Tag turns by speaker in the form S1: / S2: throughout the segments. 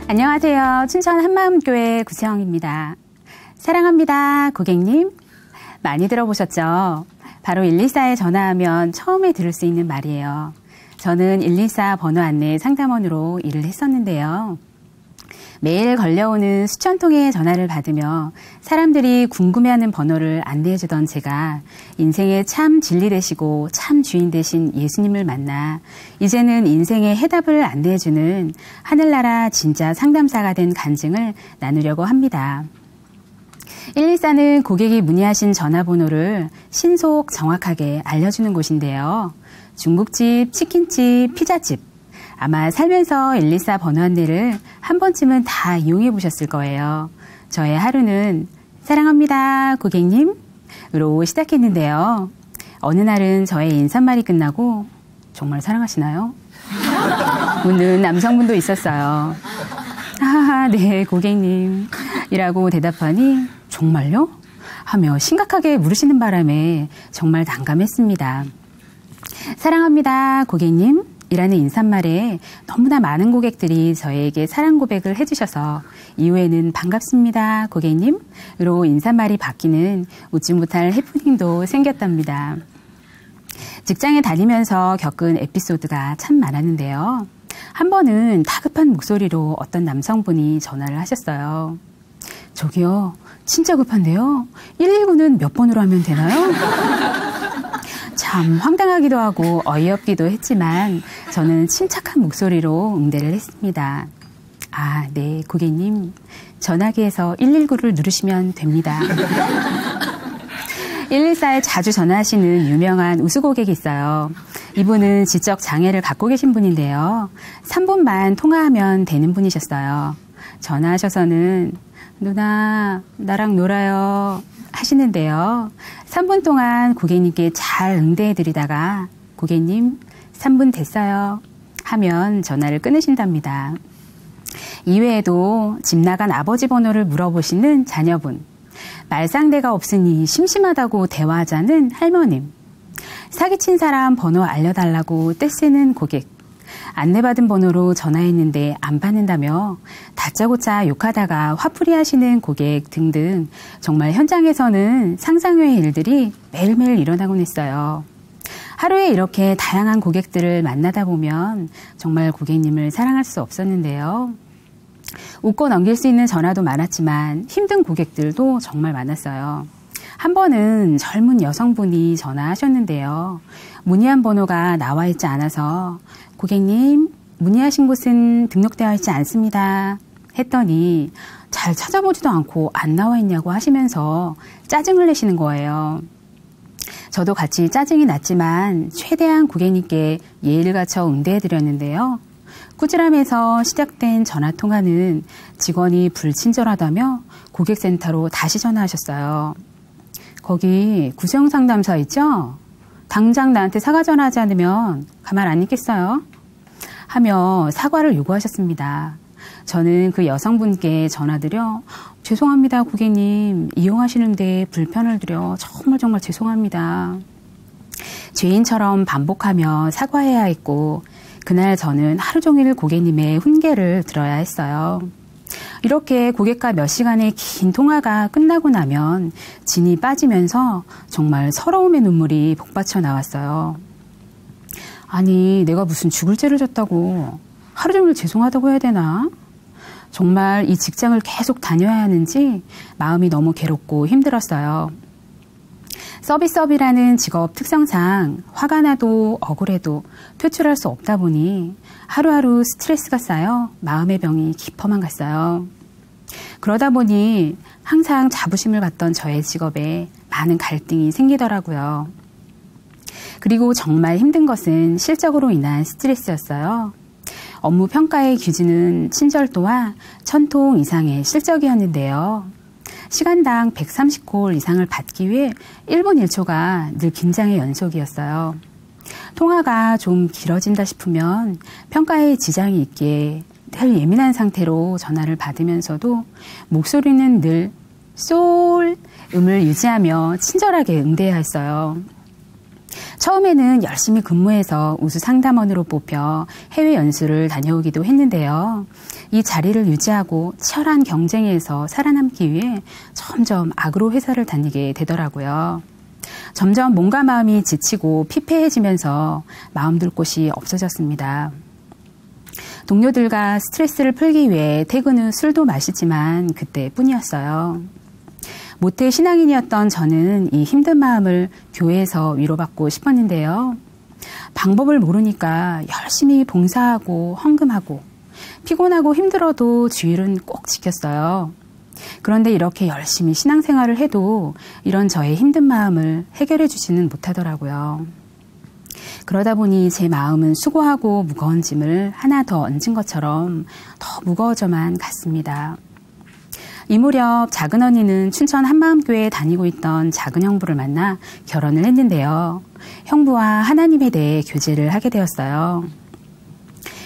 S1: 안녕하세요. 춘천 한마음교회 구세영입니다. 사랑합니다, 고객님. 많이 들어보셨죠? 바로 114에 전화하면 처음에 들을 수 있는 말이에요. 저는 114 번호 안내 상담원으로 일을 했었는데요. 매일 걸려오는 수천 통의 전화를 받으며 사람들이 궁금해하는 번호를 안내해주던 제가 인생의 참 진리 되시고 참 주인 되신 예수님을 만나 이제는 인생의 해답을 안내해주는 하늘나라 진짜 상담사가 된 간증을 나누려고 합니다. 114는 고객이 문의하신 전화번호를 신속 정확하게 알려주는 곳인데요. 중국집, 치킨집, 피자집 아마 살면서 114 번호 안내를 한 번쯤은 다 이용해 보셨을 거예요. 저의 하루는 사랑합니다, 고객님 으로 시작했는데요. 어느 날은 저의 인사말이 끝나고 정말 사랑하시나요? 묻는 남성분도 있었어요. 하하, 네, 고객님 이라고 대답하니 정말요? 하며 심각하게 물으시는 바람에 정말 난감했습니다. 사랑합니다, 고객님 이라는 인사말에 너무나 많은 고객들이 저에게 사랑 고백을 해주셔서 이후에는 반갑습니다, 고객님으로 인사말이 바뀌는 웃지 못할 해프닝도 생겼답니다. 직장에 다니면서 겪은 에피소드가 참 많았는데요. 한 번은 다급한 목소리로 어떤 남성분이 전화를 하셨어요. 저기요, 진짜 급한데요. 119는 몇 번으로 하면 되나요? 참 황당하기도 하고 어이없기도 했지만 저는 침착한 목소리로 응대를 했습니다. 아, 네, 고객님. 전화기에서 119를 누르시면 됩니다. 114에 자주 전화하시는 유명한 우수 고객이 있어요. 이분은 지적 장애를 갖고 계신 분인데요. 3분만 통화하면 되는 분이셨어요. 전화하셔서는 누나, 나랑 놀아요 하시는데요. 3분 동안 고객님께 잘 응대해드리다가 고객님 3분 됐어요 하면 전화를 끊으신답니다. 이외에도 집 나간 아버지 번호를 물어보시는 자녀분, 말상대가 없으니 심심하다고 대화하자는 할머님, 사기친 사람 번호 알려달라고 떼쓰는 고객, 안내받은 번호로 전화했는데 안 받는다며 다짜고짜 욕하다가 화풀이 하시는 고객 등등 정말 현장에서는 상상외의 일들이 매일매일 일어나곤 했어요. 하루에 이렇게 다양한 고객들을 만나다 보면 정말 고객님을 사랑할 수 없었는데요. 웃고 넘길 수 있는 전화도 많았지만 힘든 고객들도 정말 많았어요. 한 번은 젊은 여성분이 전화하셨는데요. 문의한 번호가 나와 있지 않아서 고객님, 문의하신 곳은 등록되어 있지 않습니다 했더니 잘 찾아보지도 않고 안 나와 있냐고 하시면서 짜증을 내시는 거예요. 저도 같이 짜증이 났지만 최대한 고객님께 예의를 갖춰 응대해드렸는데요. 꾸지람에서 시작된 전화통화는 직원이 불친절하다며 고객센터로 다시 전화하셨어요. 거기 구세영 상담사 있죠? 당장 나한테 사과 전화하지 않으면 가만 안 있겠어요? 하며 사과를 요구하셨습니다. 저는 그 여성분께 전화드려 죄송합니다, 고객님. 이용하시는데 불편을 드려 정말 죄송합니다. 죄인처럼 반복하며 사과해야 했고 그날 저는 하루 종일 고객님의 훈계를 들어야 했어요. 이렇게 고객과 몇 시간의 긴 통화가 끝나고 나면 진이 빠지면서 정말 서러움의 눈물이 복받쳐 나왔어요. 아니, 내가 무슨 죽을 죄를 졌다고 하루 종일 죄송하다고 해야 되나? 정말 이 직장을 계속 다녀야 하는지 마음이 너무 괴롭고 힘들었어요. 서비스업이라는 직업 특성상 화가 나도 억울해도 표출할 수 없다 보니 하루하루 스트레스가 쌓여 마음의 병이 깊어만 갔어요. 그러다 보니 항상 자부심을 갖던 저의 직업에 많은 갈등이 생기더라고요. 그리고 정말 힘든 것은 실적으로 인한 스트레스였어요. 업무 평가의 기준은 친절도와 1000통 이상의 실적이었는데요. 시간당 130콜 이상을 받기 위해 1분 1초가 늘 긴장의 연속이었어요. 통화가 좀 길어진다 싶으면 평가에 지장이 있기에 늘 예민한 상태로 전화를 받으면서도 목소리는 늘 솔 음을 유지하며 친절하게 응대해야 했어요. 처음에는 열심히 근무해서 우수 상담원으로 뽑혀 해외 연수를 다녀오기도 했는데요. 이 자리를 유지하고 치열한 경쟁에서 살아남기 위해 점점 악으로 회사를 다니게 되더라고요. 점점 몸과 마음이 지치고 피폐해지면서 마음 둘 곳이 없어졌습니다. 동료들과 스트레스를 풀기 위해 퇴근 후 술도 마시지만 그때뿐이었어요. 모태 신앙인이었던 저는 이 힘든 마음을 교회에서 위로받고 싶었는데요. 방법을 모르니까 열심히 봉사하고 헌금하고 피곤하고 힘들어도 주일은 꼭 지켰어요. 그런데 이렇게 열심히 신앙생활을 해도 이런 저의 힘든 마음을 해결해 주지는 못하더라고요. 그러다 보니 제 마음은 수고하고 무거운 짐을 하나 더 얹은 것처럼 더 무거워져만 갔습니다. 이 무렵 작은 언니는 춘천 한마음교회에 다니고 있던 작은 형부를 만나 결혼을 했는데요. 형부와 하나님에 대해 교제를 하게 되었어요.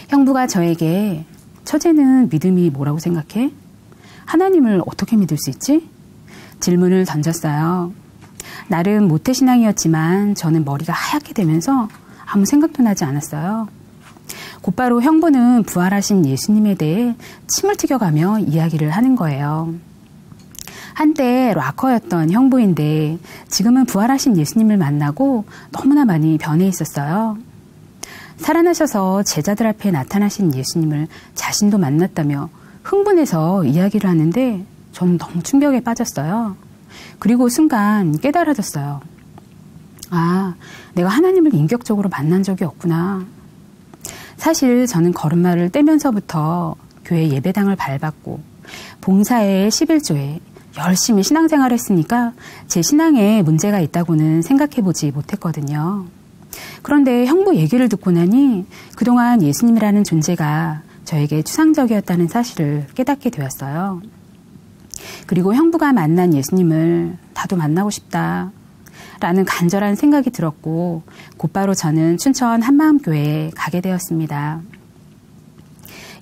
S1: 형부가 저에게 처제는 믿음이 뭐라고 생각해? 하나님을 어떻게 믿을 수 있지? 질문을 던졌어요. 나름 모태신앙이었지만 저는 머리가 하얗게 되면서 아무 생각도 나지 않았어요. 곧바로 형부는 부활하신 예수님에 대해 침을 튀겨가며 이야기를 하는 거예요. 한때 락커였던 형부인데 지금은 부활하신 예수님을 만나고 너무나 많이 변해 있었어요. 살아나셔서 제자들 앞에 나타나신 예수님을 자신도 만났다며 흥분해서 이야기를 하는데 저는 너무 충격에 빠졌어요. 그리고 순간 깨달아졌어요. 아, 내가 하나님을 인격적으로 만난 적이 없구나. 사실 저는 걸음마를 떼면서부터 교회 예배당을 밟았고 봉사에 11조에 열심히 신앙생활을 했으니까 제 신앙에 문제가 있다고는 생각해보지 못했거든요. 그런데 형부 얘기를 듣고 나니 그동안 예수님이라는 존재가 저에게 추상적이었다는 사실을 깨닫게 되었어요. 그리고 형부가 만난 예수님을 나도 만나고 싶다 라는 간절한 생각이 들었고 곧바로 저는 춘천 한마음교회에 가게 되었습니다.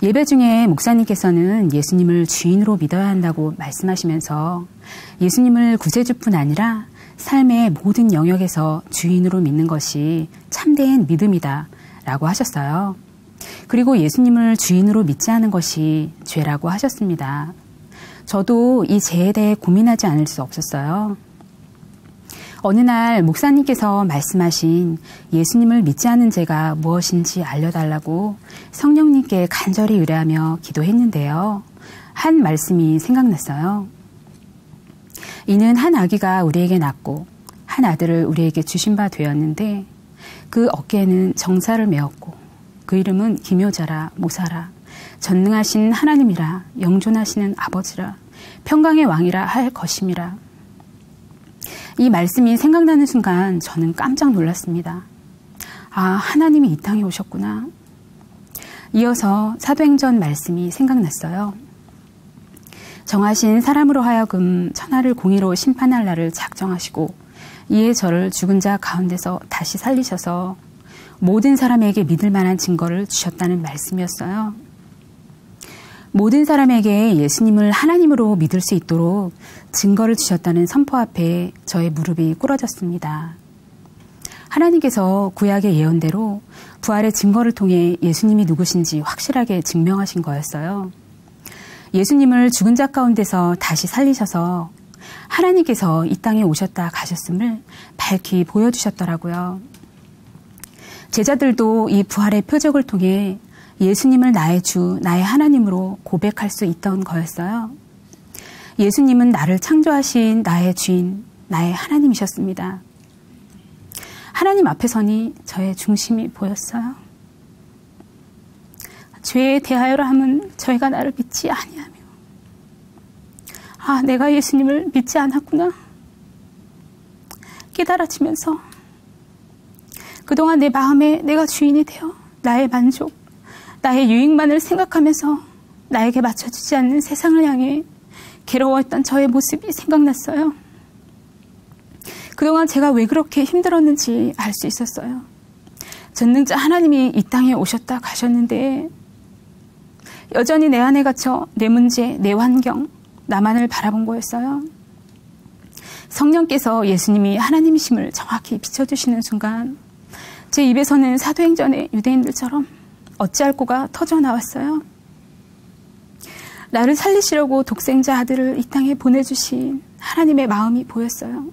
S1: 예배 중에 목사님께서는 예수님을 주인으로 믿어야 한다고 말씀하시면서 예수님을 구세주뿐 아니라 삶의 모든 영역에서 주인으로 믿는 것이 참된 믿음이다 라고 하셨어요. 그리고 예수님을 주인으로 믿지 않은 것이 죄라고 하셨습니다. 저도 이 죄에 대해 고민하지 않을 수 없었어요. 어느 날 목사님께서 말씀하신 예수님을 믿지 않은 죄가 무엇인지 알려달라고 성령님께 간절히 의뢰하며 기도했는데요. 한 말씀이 생각났어요. 이는 한 아기가 우리에게 낳고 한 아들을 우리에게 주신 바 되었는데 그 어깨에는 정사를 메었고 그 이름은 기묘자라 모사라 전능하신 하나님이라 영존하시는 아버지라 평강의 왕이라 할 것임이라. 이 말씀이 생각나는 순간 저는 깜짝 놀랐습니다. 아, 하나님이 이 땅에 오셨구나. 이어서 사도행전 말씀이 생각났어요. 정하신 사람으로 하여금 천하를 공의로 심판할 날을 작정하시고 이에 저를 죽은 자 가운데서 다시 살리셔서 모든 사람에게 믿을 만한 증거를 주셨다는 말씀이었어요. 모든 사람에게 예수님을 하나님으로 믿을 수 있도록 증거를 주셨다는 선포 앞에 저의 무릎이 꿇어졌습니다. 하나님께서 구약의 예언대로 부활의 증거를 통해 예수님이 누구신지 확실하게 증명하신 거였어요. 예수님을 죽은 자 가운데서 다시 살리셔서 하나님께서 이 땅에 오셨다 가셨음을 밝히 보여주셨더라고요. 제자들도 이 부활의 표적을 통해 예수님을 나의 주, 나의 하나님으로 고백할 수 있던 거였어요. 예수님은 나를 창조하신 나의 주인, 나의 하나님이셨습니다. 하나님 앞에 서니 저의 중심이 보였어요. 죄에 대하여라 함은 저희가 나를 믿지 아니하며 아, 내가 예수님을 믿지 않았구나 깨달아지면서 그동안 내 마음에 내가 주인이 되어 나의 만족, 나의 유익만을 생각하면서 나에게 맞춰주지 않는 세상을 향해 괴로워했던 저의 모습이 생각났어요. 그동안 제가 왜 그렇게 힘들었는지 알 수 있었어요. 전능자 하나님이 이 땅에 오셨다 가셨는데 여전히 내 안에 갇혀 내 문제, 내 환경, 나만을 바라본 거였어요. 성령께서 예수님이 하나님이심을 정확히 비춰주시는 순간 제 입에서는 사도행전의 유대인들처럼 어찌할 고가 터져 나왔어요. 나를 살리시려고 독생자 아들을 이 땅에 보내주신 하나님의 마음이 보였어요.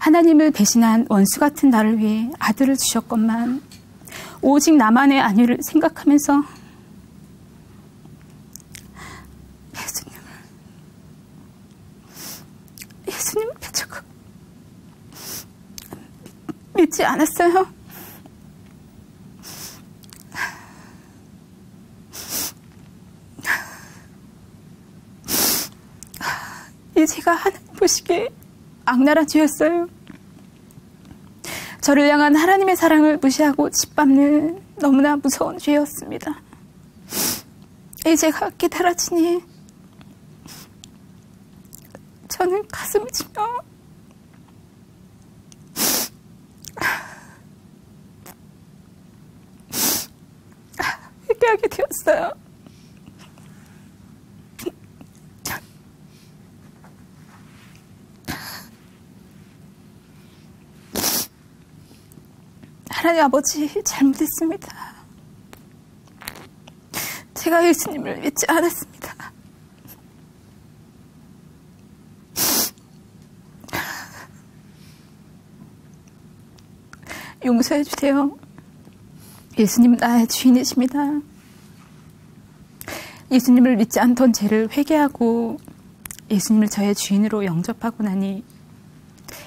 S1: 하나님을 배신한 원수 같은 나를 위해 아들을 주셨건만 오직 나만의 안위를 생각하면서 예수님을 배척하고 믿지 않았어요. 이 제가 하나님 보시기에 악랄한 죄였어요. 저를 향한 하나님의 사랑을 무시하고 짓밟는 너무나 무서운 죄였습니다. 이 제가 깨달아지니 저는 가슴을 치며 회개하게 되었어요. 하나님 아버지, 잘못했습니다. 제가 예수님을 믿지 않았습니다. 용서해 주세요. 예수님은 나의 주인이십니다. 예수님을 믿지 않던 죄를 회개하고 예수님을 저의 주인으로 영접하고 나니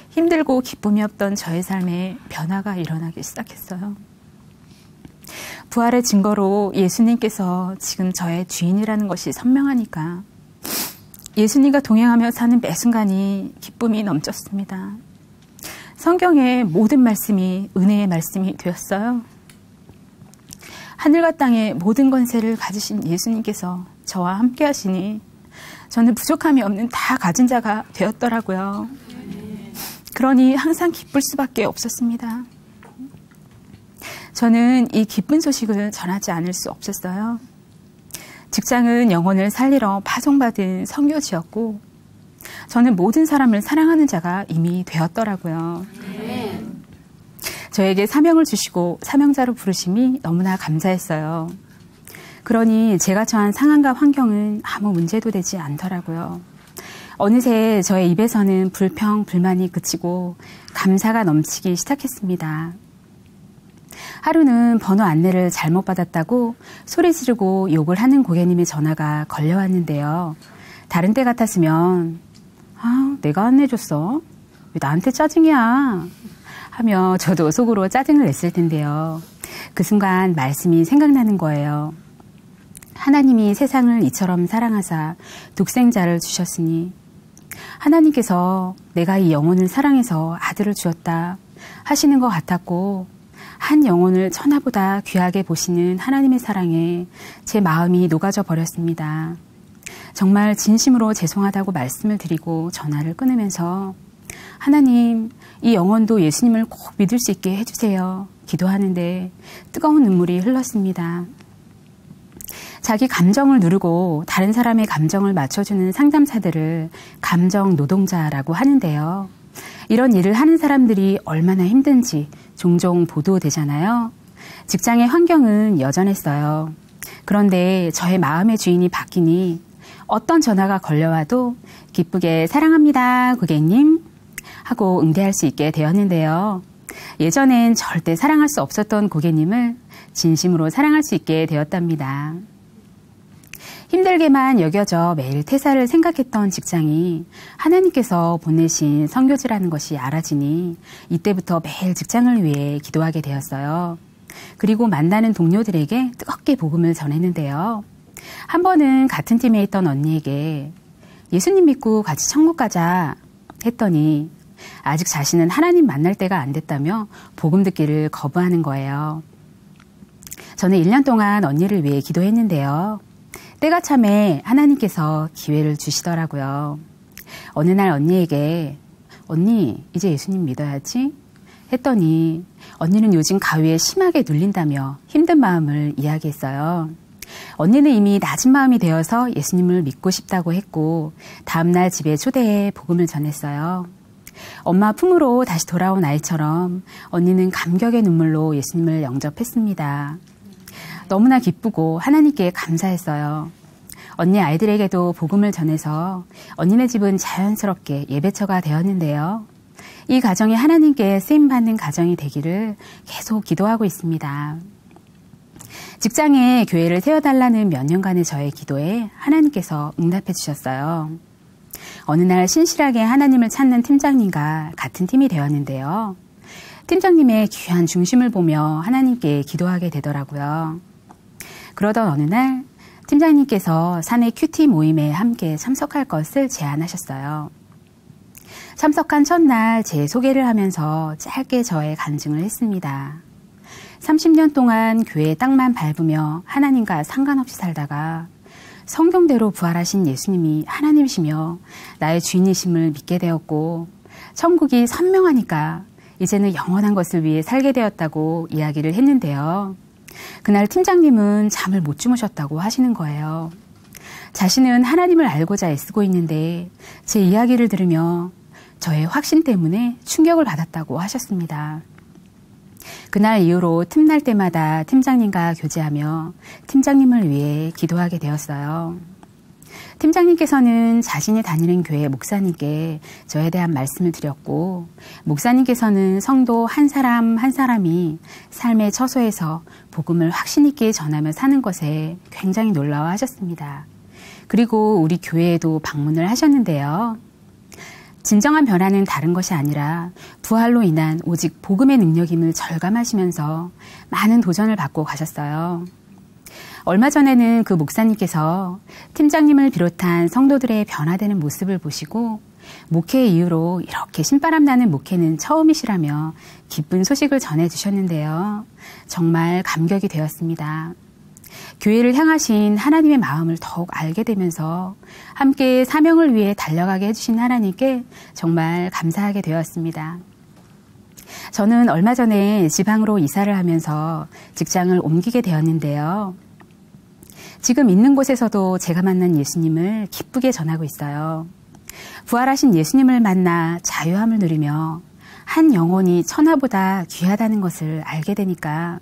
S1: 힘들고 기쁨이 없던 저의 삶에 변화가 일어나기 시작했어요. 부활의 증거로 예수님께서 지금 저의 주인이라는 것이 선명하니까 예수님과 동행하며 사는 매 순간이 기쁨이 넘쳤습니다. 성경의 모든 말씀이 은혜의 말씀이 되었어요. 하늘과 땅의 모든 권세를 가지신 예수님께서 저와 함께 하시니 저는 부족함이 없는 다 가진 자가 되었더라고요. 그러니 항상 기쁠 수밖에 없었습니다. 저는 이 기쁜 소식을 전하지 않을 수 없었어요. 직장은 영혼을 살리러 파송받은 선교지였고 저는 모든 사람을 사랑하는 자가 이미 되었더라고요. 저에게 사명을 주시고 사명자로 부르심이 너무나 감사했어요. 그러니 제가 처한 상황과 환경은 아무 문제도 되지 않더라고요. 어느새 저의 입에서는 불평, 불만이 그치고 감사가 넘치기 시작했습니다. 하루는 번호 안내를 잘못 받았다고 소리 지르고 욕을 하는 고객님의 전화가 걸려왔는데요. 다른 때 같았으면 내가 안내줬어? 왜 나한테 짜증이야? 하며 저도 속으로 짜증을 냈을 텐데요. 그 순간 말씀이 생각나는 거예요. 하나님이 세상을 이처럼 사랑하사 독생자를 주셨으니 하나님께서 내가 이 영혼을 사랑해서 아들을 주었다 하시는 것 같았고 한 영혼을 천하보다 귀하게 보시는 하나님의 사랑에 제 마음이 녹아져 버렸습니다. 정말 진심으로 죄송하다고 말씀을 드리고 전화를 끊으면서 하나님, 이 영혼도 예수님을 꼭 믿을 수 있게 해주세요. 기도하는데 뜨거운 눈물이 흘렀습니다. 자기 감정을 누르고 다른 사람의 감정을 맞춰주는 상담사들을 감정 노동자라고 하는데요. 이런 일을 하는 사람들이 얼마나 힘든지 종종 보도되잖아요. 직장의 환경은 여전했어요. 그런데 저의 마음의 주인이 바뀌니 어떤 전화가 걸려와도 기쁘게 사랑합니다, 고객님 하고 응대할 수 있게 되었는데요. 예전엔 절대 사랑할 수 없었던 고객님을 진심으로 사랑할 수 있게 되었답니다. 힘들게만 여겨져 매일 퇴사를 생각했던 직장이 하나님께서 보내신 선교지라는 것이 알아지니 이때부터 매일 직장을 위해 기도하게 되었어요. 그리고 만나는 동료들에게 뜨겁게 복음을 전했는데요. 한 번은 같은 팀에 있던 언니에게 예수님 믿고 같이 천국 가자 했더니 아직 자신은 하나님 만날 때가 안 됐다며 복음 듣기를 거부하는 거예요. 저는 1년 동안 언니를 위해 기도했는데요. 때가 참에 하나님께서 기회를 주시더라고요. 어느 날 언니에게 언니 이제 예수님 믿어야지 했더니 언니는 요즘 가위에 심하게 눌린다며 힘든 마음을 이야기했어요. 언니는 이미 낮은 마음이 되어서 예수님을 믿고 싶다고 했고 다음날 집에 초대해 복음을 전했어요. 엄마 품으로 다시 돌아온 아이처럼 언니는 감격의 눈물로 예수님을 영접했습니다. 너무나 기쁘고 하나님께 감사했어요. 언니 아이들에게도 복음을 전해서 언니네 집은 자연스럽게 예배처가 되었는데요. 이 가정이 하나님께 쓰임받는 가정이 되기를 계속 기도하고 있습니다. 직장에 교회를 세워달라는 몇 년간의 저의 기도에 하나님께서 응답해 주셨어요. 어느 날 신실하게 하나님을 찾는 팀장님과 같은 팀이 되었는데요. 팀장님의 귀한 중심을 보며 하나님께 기도하게 되더라고요. 그러던 어느 날 팀장님께서 사내 큐티 모임에 함께 참석할 것을 제안하셨어요. 참석한 첫날 제 소개를 하면서 짧게 저의 간증을 했습니다. 30년 동안 교회의 땅만 밟으며 하나님과 상관없이 살다가 성경대로 부활하신 예수님이 하나님이시며 나의 주인이심을 믿게 되었고 천국이 선명하니까 이제는 영원한 것을 위해 살게 되었다고 이야기를 했는데요. 그날 팀장님은 잠을 못 주무셨다고 하시는 거예요. 자신은 하나님을 알고자 애쓰고 있는데 제 이야기를 들으며 저의 확신 때문에 충격을 받았다고 하셨습니다. 그날 이후로 틈날 때마다 팀장님과 교제하며 팀장님을 위해 기도하게 되었어요. 팀장님께서는 자신이 다니는 교회 목사님께 저에 대한 말씀을 드렸고 목사님께서는 성도 한 사람 한 사람이 삶의 처소에서 복음을 확신 있게 전하며 사는 것에 굉장히 놀라워하셨습니다. 그리고 우리 교회에도 방문을 하셨는데요. 진정한 변화는 다른 것이 아니라 부활로 인한 오직 복음의 능력임을 절감하시면서 많은 도전을 받고 가셨어요. 얼마 전에는 그 목사님께서 팀장님을 비롯한 성도들의 변화되는 모습을 보시고 목회 이후로 이렇게 신바람 나는 목회는 처음이시라며 기쁜 소식을 전해주셨는데요. 정말 감격이 되었습니다. 교회를 향하신 하나님의 마음을 더욱 알게 되면서 함께 사명을 위해 달려가게 해주신 하나님께 정말 감사하게 되었습니다. 저는 얼마 전에 지방으로 이사를 하면서 직장을 옮기게 되었는데요. 지금 있는 곳에서도 제가 만난 예수님을 기쁘게 전하고 있어요. 부활하신 예수님을 만나 자유함을 누리며 한 영혼이 천하보다 귀하다는 것을 알게 되니까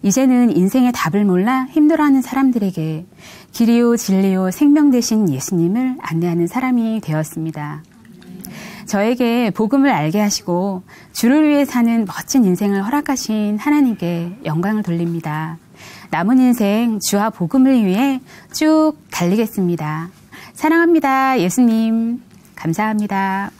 S1: 이제는 인생의 답을 몰라 힘들어하는 사람들에게 길이요 진리요 생명 되신 예수님을 안내하는 사람이 되었습니다. 저에게 복음을 알게 하시고 주를 위해 사는 멋진 인생을 허락하신 하나님께 영광을 돌립니다. 남은 인생 주와 복음을 위해 쭉 달리겠습니다. 사랑합니다. 예수님. 감사합니다.